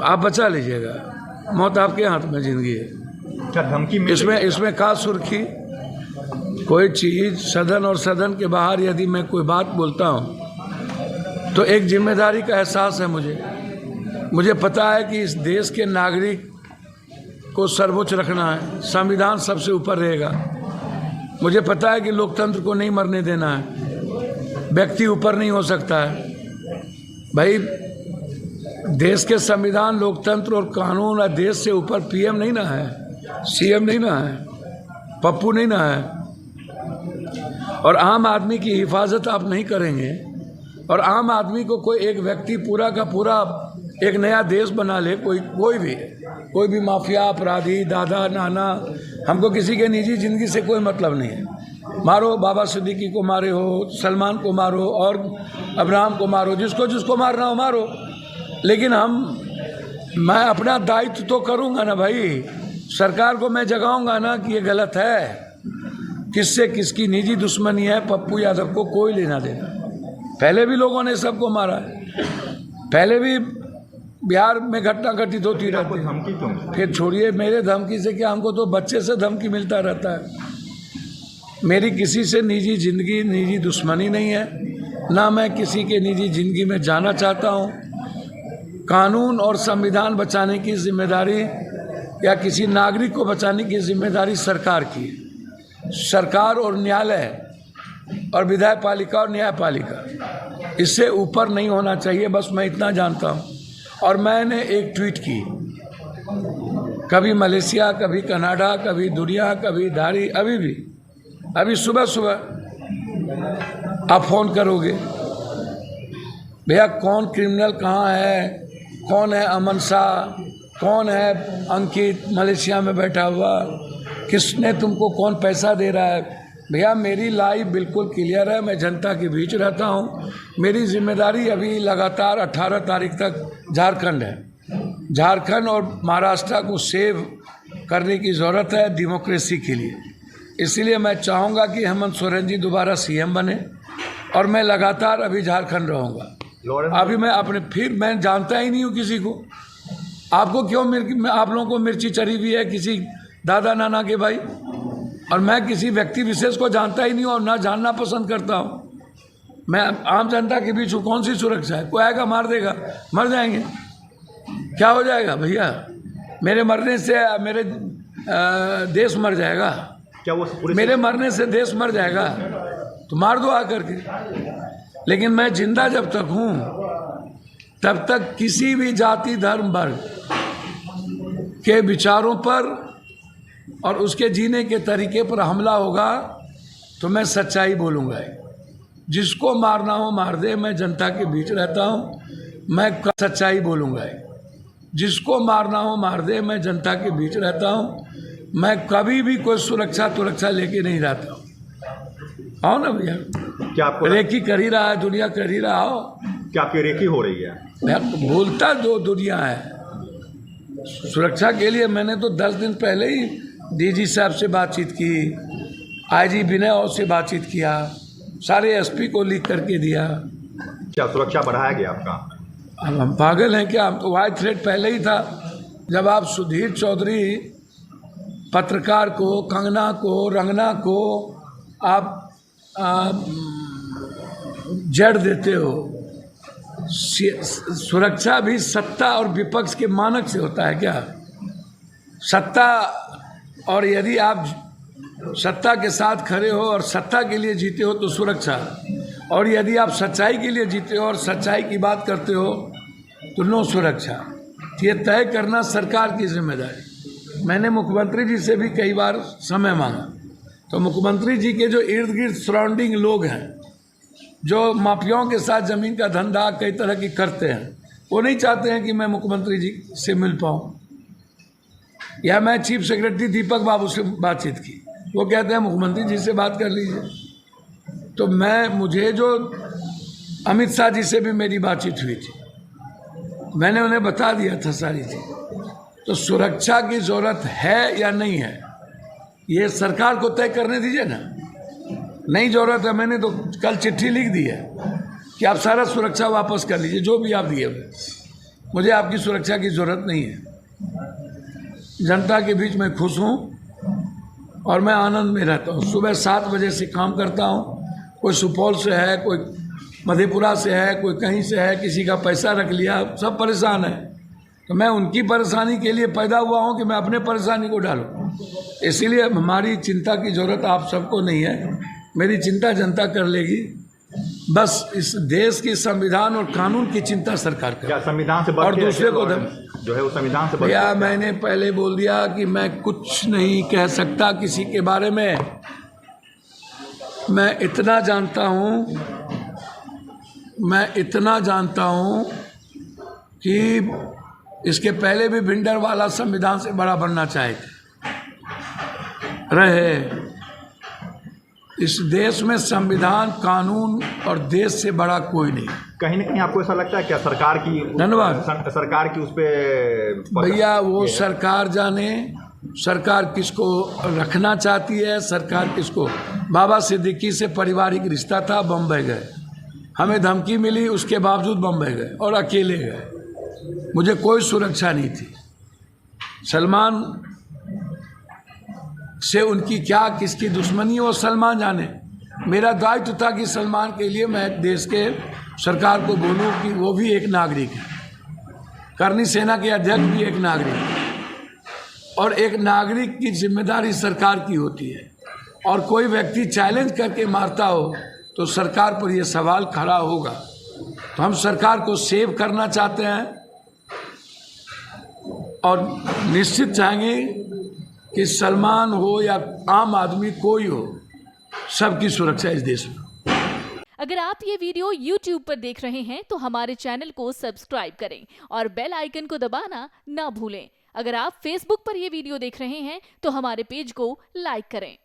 तो आप बचा लीजिएगा, मौत आपके हाथ में, जिंदगी है। क्या धमकी इसमें का सुर्खी? कोई चीज़ सदन और सदन के बाहर यदि मैं कोई बात बोलता हूँ तो एक जिम्मेदारी का एहसास है मुझे पता है कि इस देश के नागरिक को सर्वोच्च रखना है, संविधान सबसे ऊपर रहेगा। मुझे पता है कि लोकतंत्र को नहीं मरने देना है, व्यक्ति ऊपर नहीं हो सकता है। भाई, देश के संविधान, लोकतंत्र और कानून और देश से ऊपर पीएम नहीं ना है, सीएम नहीं ना है, पप्पू नहीं ना है। और आम आदमी की हिफाजत आप नहीं करेंगे और आम आदमी को कोई एक व्यक्ति पूरा का पूरा एक नया देश बना ले, कोई भी माफिया, अपराधी, दादा, नाना, हमको किसी के निजी जिंदगी से कोई मतलब नहीं है। मारो, बाबा सिद्दीकी को मारे हो, सलमान को मारो और अब्राहम को मारो, जिसको मारना हो मारो, लेकिन मैं अपना दायित्व तो करूँगा ना भाई। सरकार को मैं जगाऊंगा ना कि ये गलत है। किससे किसकी निजी दुश्मनी है, पप्पू यादव को कोई लेना देना। पहले भी लोगों ने सबको मारा है, पहले भी बिहार में घटना घटित होती रहती है। फिर छोड़िए, मेरे धमकी से क्या, हमको तो बच्चे से धमकी मिलता रहता है। मेरी किसी से निजी जिंदगी, निजी दुश्मनी नहीं है, ना मैं किसी के निजी जिंदगी में जाना चाहता हूँ। कानून और संविधान बचाने की जिम्मेदारी या किसी नागरिक को बचाने की जिम्मेदारी सरकार की है। सरकार और न्यायालय और विधायपालिका और न्यायपालिका, इससे ऊपर नहीं होना चाहिए, बस मैं इतना जानता हूँ। और मैंने एक ट्वीट की, कभी मलेशिया, कभी कनाडा, कभी दुनिया, कभी धारी, अभी सुबह आप फ़ोन करोगे, भैया कौन क्रिमिनल कहाँ है, कौन है अमन शाह, कौन है अंकित मलेशिया में बैठा हुआ, किसने तुमको कौन पैसा दे रहा है। भैया मेरी लाइफ बिल्कुल क्लियर है, मैं जनता के बीच रहता हूँ। मेरी जिम्मेदारी अभी लगातार 18 तारीख तक झारखंड है। झारखंड और महाराष्ट्र को सेव करने की ज़रूरत है डेमोक्रेसी के लिए। इसलिए मैं चाहूँगा कि हेमंत सोरेन जी दोबारा सीएम बने और मैं लगातार अभी झारखंड रहूँगा। अभी मैं जानता ही नहीं हूँ किसी को। आपको क्यों आप लोगों को मिर्ची चढ़ी हुई है किसी दादा नाना के भाई, और मैं किसी व्यक्ति विशेष को जानता ही नहीं हूँ और ना जानना पसंद करता हूँ। मैं आम जनता के बीच हूँ, कौन सी सुरक्षा है? कोई आएगा मार देगा, मर जाएंगे, क्या हो जाएगा भैया? मेरे मरने से मेरे देश मर जाएगा? क्या वो मेरे मरने से देश मर जाएगा? तो मार दो आकर के। लेकिन मैं जिंदा जब तक हूँ तब तक किसी भी जाति, धर्म, वर्ग के विचारों पर और उसके जीने के तरीके पर हमला होगा तो मैं सच्चाई बोलूँगा। जिसको मारना हो मार दे, मैं जनता के बीच रहता हूँ, मैं सच्चाई बोलूँगा। जिसको मारना हो मार दे, मैं जनता के बीच रहता हूँ, मैं कभी भी कोई सुरक्षा लेके नहीं रहता हूँ। आओ ना भैया, क्या आपको रेकी कर ही रहा है, दुनिया कर ही रहा हो। क्या आपकी रेकी हो रही है? मैं बोलता दो दुनिया है। सुरक्षा के लिए मैंने तो 10 दिन पहले ही डीजी साहब से बातचीत की, आईजी विनय और से बातचीत किया, सारे एसपी को लिख करके दिया। क्या सुरक्षा बढ़ाया गया आपका? हम पागल हैं क्या? तो वाइड थ्रेट पहले ही था। जब आप सुधीर चौधरी पत्रकार को, कंगना को, रंगना को आप जड़ देते हो। सुरक्षा भी सत्ता और विपक्ष के मानक से होता है क्या? सत्ता, और यदि आप सत्ता के साथ खड़े हो और सत्ता के लिए जीते हो तो सुरक्षा, और यदि आप सच्चाई के लिए जीते हो और सच्चाई की बात करते हो तो नो सुरक्षा। ये तय करना सरकार की जिम्मेदारी। मैंने मुख्यमंत्री जी से भी कई बार समय मांगा, तो मुख्यमंत्री जी के जो इर्द गिर्द सराउंडिंग लोग हैं, जो माफियाओं के साथ ज़मीन का धंधा कई तरह की करते हैं, वो नहीं चाहते हैं कि मैं मुख्यमंत्री जी से मिल पाऊँ। या मैं चीफ सेक्रेटरी दीपक बाबू से बातचीत की, वो कहते हैं मुख्यमंत्री जी से बात कर लीजिए। तो मुझे जो अमित शाह जी से भी मेरी बातचीत हुई थी, मैंने उन्हें बता दिया था सारी चीज़। तो सुरक्षा की ज़रूरत है या नहीं है, ये सरकार को तय करने दीजिए ना। नहीं ज़रूरत है, मैंने तो कल चिट्ठी लिख दी है कि आप सारा सुरक्षा वापस कर लीजिए, जो भी आप दिए हुए। मुझे आपकी सुरक्षा की ज़रूरत नहीं है। जनता के बीच में खुश हूँ और मैं आनंद में रहता हूँ। सुबह 7 बजे से काम करता हूँ। कोई सुपौल से है, कोई मधेपुरा से है, कोई कहीं से है, किसी का पैसा रख लिया, सब परेशान है। तो मैं उनकी परेशानी के लिए पैदा हुआ हूँ कि मैं अपने परेशानी को डालूँ। इसीलिए हमारी चिंता की ज़रूरत आप सबको नहीं है। मेरी चिंता जनता कर लेगी। बस इस देश की संविधान और कानून की चिंता सरकार क्या कर, संविधान से बढ़ और के दूसरे को जो है वो संविधान से बढ़ भैया के- मैंने पहले बोल दिया कि मैं कुछ नहीं कह सकता किसी के बारे में। मैं इतना जानता हूँ कि इसके पहले भी भिंडरवाला संविधान से बड़ा बनना चाहे थे, रहे। इस देश में संविधान, कानून और देश से बड़ा कोई नहीं। कहीं ना कहीं आपको ऐसा लगता है क्या सरकार की धन्यवाद। सरकार की उस पे भैया वो सरकार जाने, सरकार किसको रखना चाहती है, सरकार किसको। बाबा सिद्दीकी से पारिवारिक रिश्ता था, बम्बई गए, हमें धमकी मिली, उसके बावजूद बम्बई गए और अकेले गए। मुझे कोई सुरक्षा नहीं थी। सलमान से उनकी क्या किसकी दुश्मनी है वो सलमान जाने। मेरा दायित्व था कि सलमान के लिए मैं देश के सरकार को बोलूं कि वो भी एक नागरिक है, करनी सेना के अध्यक्ष भी एक नागरिक है, और एक नागरिक की जिम्मेदारी सरकार की होती है। और कोई व्यक्ति चैलेंज करके मारता हो तो सरकार पर यह सवाल खड़ा होगा। तो हम सरकार को सेव करना चाहते हैं और निश्चित चाहेंगे कि सलमान हो या आम आदमी कोई हो, सबकी सुरक्षा इस देश में। अगर आप ये वीडियो YouTube पर देख रहे हैं तो हमारे चैनल को सब्सक्राइब करें और बेल आइकन को दबाना ना भूलें। अगर आप Facebook पर ये वीडियो देख रहे हैं तो हमारे पेज को लाइक करें।